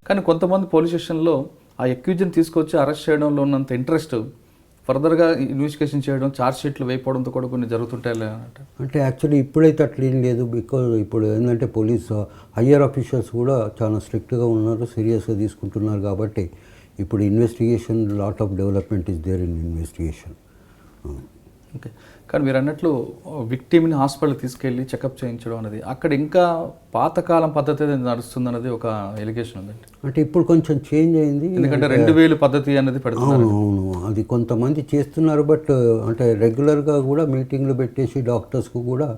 కానీ కొంతమంది పోలీస్ స్టేషన్లో ఆ అక్యూజ్ని తీసుకొచ్చి అరెస్ట్ చేయడంలో ఉన్నంత ఇంట్రెస్ట్ ఫర్దర్గా ఇన్వెస్టిగేషన్ చేయడం, ఛార్జ్ షీట్లు వేయకపోవడంతో కూడా కొన్ని జరుగుతుంటాయి అన్నట్టు. అంటే యాక్చువల్లీ ఇప్పుడైతే అట్లా ఏం లేదు. బికాజ్ ఇప్పుడు ఏంటంటే పోలీస్ హయ్యర్ ఆఫీషియల్స్ కూడా చాలా స్ట్రిక్ట్గా ఉన్నారు, సీరియస్గా తీసుకుంటున్నారు. కాబట్టి ఇప్పుడు investigation lot of development is there in investigation. Okay. కానీ మీరు అన్నట్లు విక్టిమ్ని హాస్పిటల్కి తీసుకెళ్ళి చెకప్ చేయించడం అనేది అక్కడ ఇంకా పాతకాలం పద్ధతి నడుస్తుంది అన్నది ఒక ఎలిగేషన్ ఉందండి. అంటే ఇప్పుడు కొంచెం చేంజ్ అయింది, ఎందుకంటే 2000 పద్ధతి అనేది పెడుతున్నారు. అవును, అది కొంతమంది చేస్తున్నారు. బట్ అంటే రెగ్యులర్గా కూడా మీటింగ్లు పెట్టేసి డాక్టర్స్కు కూడా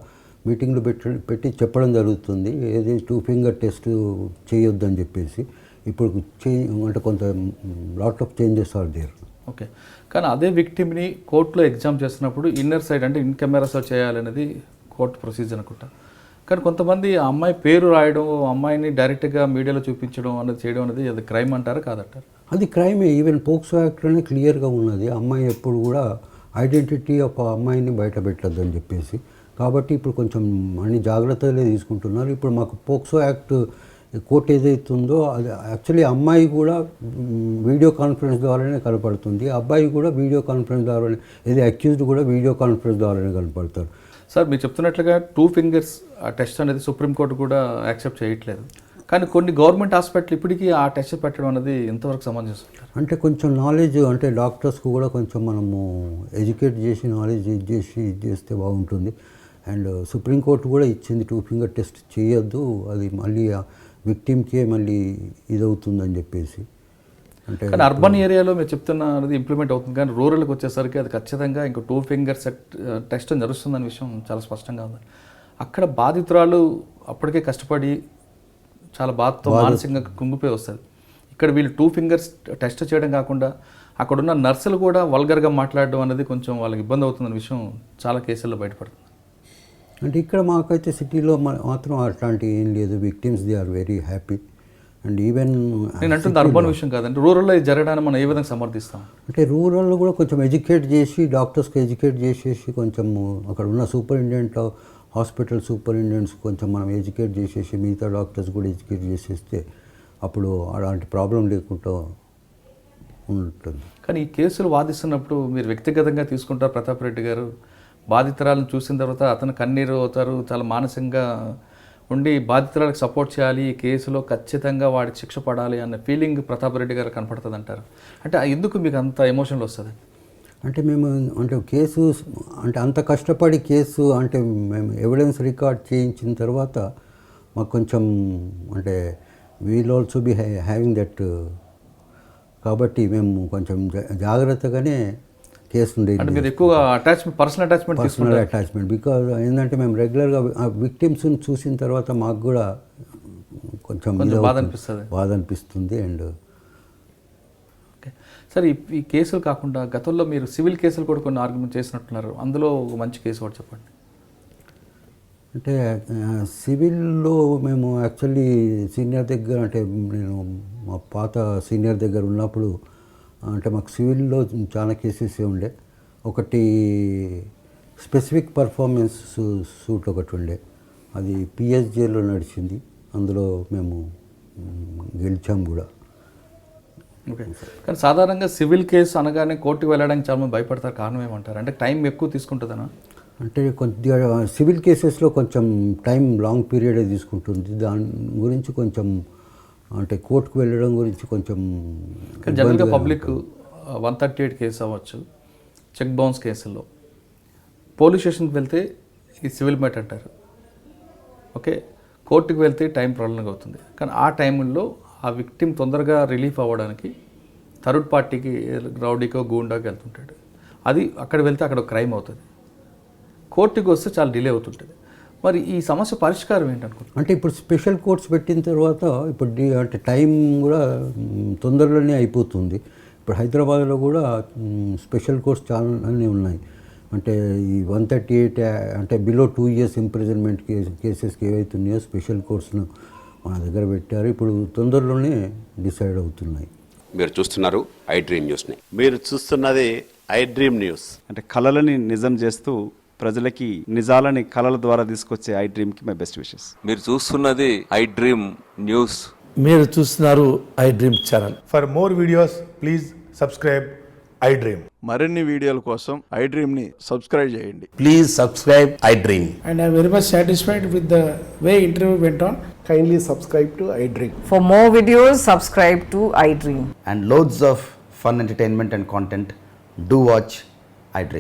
మీటింగ్లు పెట్టి చెప్పడం జరుగుతుంది, ఏది 2 ఫింగర్ టెస్ట్ చేయొద్దని చెప్పేసి. ఇప్పుడు అంటే కొంత lot of changes are there. Okay. కానీ అదే విక్టిమ్ని కోర్టులో ఎగ్జామ్ చేస్తున్నప్పుడు ఇన్నర్ సైడ్ అంటే ఇన్ కెమెరా సర్చ్ చేయాలనేది కోర్టు ప్రొసీజర్ అనుకుంటా. కానీ కొంతమంది ఆ అమ్మాయి పేరు రాయడం, అమ్మాయిని డైరెక్ట్గా మీడియాలో చూపించడం అనేది చేయడం అనేది అది క్రైమ్ అంటారు కాదంటారు? అది క్రైమే. ఈవెన్ పోక్సో యాక్ట్లోనే క్లియర్గా ఉన్నది, అమ్మాయి ఎప్పుడు కూడా ఐడెంటిటీ ఆఫ్ ఆ అమ్మాయిని బయట పెట్టద్దు అని చెప్పేసి. కాబట్టి ఇప్పుడు కొంచెం అన్ని జాగ్రత్తలే తీసుకుంటున్నారు. ఇప్పుడు మాకు పోక్సో యాక్ట్ కోర్టు ఏదైతుందో అది యాక్చువల్లీ అమ్మాయి కూడా వీడియో కాన్ఫరెన్స్ ద్వారానే కనపడుతుంది, అబ్బాయి కూడా వీడియో కాన్ఫరెన్స్ ద్వారానే, ఏది అక్యూజ్డ్ కూడా వీడియో కాన్ఫరెన్స్ ద్వారానే కనపడతారు. సార్ మీరు చెప్తున్నట్లుగా 2 ఫింగర్స్ టెస్ట్ అనేది సుప్రీంకోర్టు కూడా యాక్సెప్ట్ చేయట్లేదు. కానీ కొన్ని గవర్నమెంట్ హాస్పిటల్ ఇప్పటికీ ఆ టెస్ట్ పెట్టడం అనేది ఎంతవరకు సమంజసం? అంటే కొంచెం నాలెడ్జ్, అంటే డాక్టర్స్కు కూడా కొంచెం మనము ఎడ్యుకేట్ చేసి నాలెడ్జ్ చేస్తే బాగుంటుంది. అండ్ సుప్రీంకోర్టు కూడా ఇచ్చింది 2 ఫింగర్ టెస్ట్ చేయొద్దు, అది మళ్ళీ విక్టిమ్కే మళ్ళీ ఇదవుతుందని చెప్పేసి. అంటే కానీ అర్బన్ ఏరియాలో మీరు చెప్తున్నది ఇంప్లిమెంట్ అవుతుంది, కానీ రూరల్కి వచ్చేసరికి అది ఖచ్చితంగా ఇంకా 2 ఫింగర్ టెస్ట్ జరుగుతుందనే విషయం చాలా స్పష్టంగా ఉంది. అక్కడ బాధితురాలు అప్పటికే కష్టపడి చాలా బాధతో మానసికంగా కుంగిపోయి వస్తుంది. ఇక్కడ వీళ్ళు 2 ఫింగర్స్ టెస్ట్ చేయడం కాకుండా అక్కడున్న నర్సులు కూడా వల్గర్గా మాట్లాడడం అనేది కొంచెం వాళ్ళకి ఇబ్బంది అవుతుందనే విషయం చాలా కేసుల్లో బయటపడుతుంది. అంటే ఇక్కడ మాకైతే సిటీలో మాత్రం అట్లాంటి ఏం లేదు. Victims they are very happy. And even నేను అంటుంది అర్బన్ విషయం కాదండి, రూరల్లో ఇది జరగడానికి మనం ఏ విధంగా సమర్థిస్తాం అంటే రూరల్లో కూడా కొంచెం ఎడ్యుకేట్ చేసి, డాక్టర్స్కి ఎడ్యుకేట్ చేసేసి, కొంచెం అక్కడ ఉన్న సూపరింటెండెంట్, హాస్పిటల్ సూపరింటెండెంట్స్ కొంచెం మనం ఎడ్యుకేట్ చేసేసి, మిగతా డాక్టర్స్ కూడా ఎడ్యుకేట్ చేసేస్తే అప్పుడు అలాంటి ప్రాబ్లం లేకుండా ఉంటుంది. కానీ ఈ కేసులు వాదిస్తున్నప్పుడు మీరు వ్యక్తిగతంగా తీసుకుంటారు ప్రతాప్ రెడ్డి గారు, బాధితురాలను చూసిన తర్వాత అతను కన్నీరు అవుతారు, చాలా మానసికంగా ఉండి బాధితురాలకు సపోర్ట్ చేయాలి, ఈ కేసులో ఖచ్చితంగా వాడికి శిక్ష పడాలి అన్న ఫీలింగ్ ప్రతాప్ రెడ్డి గారు కనపడుతుంది అంటారు. అంటే ఎందుకు మీకు అంత ఎమోషనల్ వస్తుంది? అంటే మేము అంటే కేసు అంటే అంత కష్టపడి కేసు అంటే మేము ఎవిడెన్స్ రికార్డ్ చేయించిన తర్వాత మాకు కొంచెం అంటే we'll also be having that, కాబట్టి మేము కొంచెం జాగ్రత్తగానే కేసు అంటే మీరు ఎక్కువ పర్సనల్ అటాచ్మెంట్ బికాజ్ ఏంటంటే మేము రెగ్యులర్గా విక్టిమ్స్ని చూసిన తర్వాత మాకు కూడా కొంచెం బాధ అనిపిస్తుంది. And okay. సరే ఈ కేసులు కాకుండా గతంలో మీరు సివిల్ కేసులు కూడా కొన్ని ఆర్గ్యుమెంట్ చేసినట్టున్నారు, అందులో ఒక మంచి కేసు కూడా చెప్పండి. అంటే సివిల్లో మేము యాక్చువల్లీ సీనియర్ దగ్గర, అంటే నేను మా పాత సీనియర్ దగ్గర ఉన్నప్పుడు అంటే మాకు సివిల్లో చాలా కేసెస్ ఉండే. ఒకటి స్పెసిఫిక్ పర్ఫార్మెన్స్ సూట్ ఒకటి ఉండే, అది పిఎస్జేలో నడిచింది, అందులో మేము గెలిచాం కూడా. ఓకే. కానీ సాధారణంగా సివిల్ కేసు అనగానే కోర్టుకు వెళ్ళడానికి చాలామంది భయపడతారు, కారణం ఏమంటారు? అంటే టైం ఎక్కువ తీసుకుంటుందనా? అంటే కొద్దిగా సివిల్ కేసెస్లో కొంచెం టైం లాంగ్ పీరియడే తీసుకుంటుంది. దాని గురించి కొంచెం అంటే కోర్టుకు వెళ్ళడం గురించి కొంచెం జనరల్గా పబ్లిక్ 138 కేసు అవ్వచ్చు, చెక్ బౌన్స్ కేసుల్లో పోలీస్ స్టేషన్కి వెళ్తే ఈ సివిల్ మ్యాట్ అంటారు, ఓకే, కోర్టుకు వెళ్తే టైం ప్రాబ్లంగా అవుతుంది. కానీ ఆ టైంలో ఆ విక్టిమ్ తొందరగా రిలీఫ్ అవ్వడానికి థర్డ్ పార్టీకి, రౌడీకో గూండాకి వెళ్తుంటాడు, అది అక్కడ వెళ్తే అక్కడ క్రైమ్ అవుతుంది. కోర్టుకి వస్తే చాలా డిలే అవుతుంటుంది. మరి ఈ సమస్య పరిష్కారం ఏంటనుకుంటున్నారు? అంటే ఇప్పుడు స్పెషల్ కోర్ట్స్ పెట్టిన తర్వాత ఇప్పుడు అంటే టైం కూడా తొందరలోనే అయిపోతుంది. ఇప్పుడు హైదరాబాద్లో కూడా స్పెషల్ కోర్ట్స్ చాలానే ఉన్నాయి. అంటే ఈ 138 అంటే బిలో 2 years ఇంప్రిజన్మెంట్ కేసెస్కి ఏవైతున్నాయో స్పెషల్ కోర్ట్స్ను మన దగ్గర పెట్టారు. ఇప్పుడు తొందరలోనే డిసైడ్ అవుతున్నాయి. మీరు చూస్తున్నారు ఐ డ్రీమ్ న్యూస్ని. మీరు చూస్తున్నది ఐ డ్రీమ్ న్యూస్. అంటే కళలని నిజం చేస్తూ ప్రజలకి నిజాలని కళల ద్వారా తీసుకొచ్చే ఐ డ్రీమ్కి మై బెస్ట్ విషెస్. మీరు చూస్తున్నది ఐ డ్రీమ్ న్యూస్. మీరు చూస్తున్నారు I dream channel. For more videos, please subscribe iDream. మరిన్ని వీడియోల కోసం ఐ డ్రీమ్ని సబ్స్క్రైబ్ చేయండి. Please subscribe iDream. And I'm very much satisfied with the way interview went on. Kindly subscribe to iDream. For more videos, subscribe to iDream. And loads of fun entertainment and content. Do watch iDream.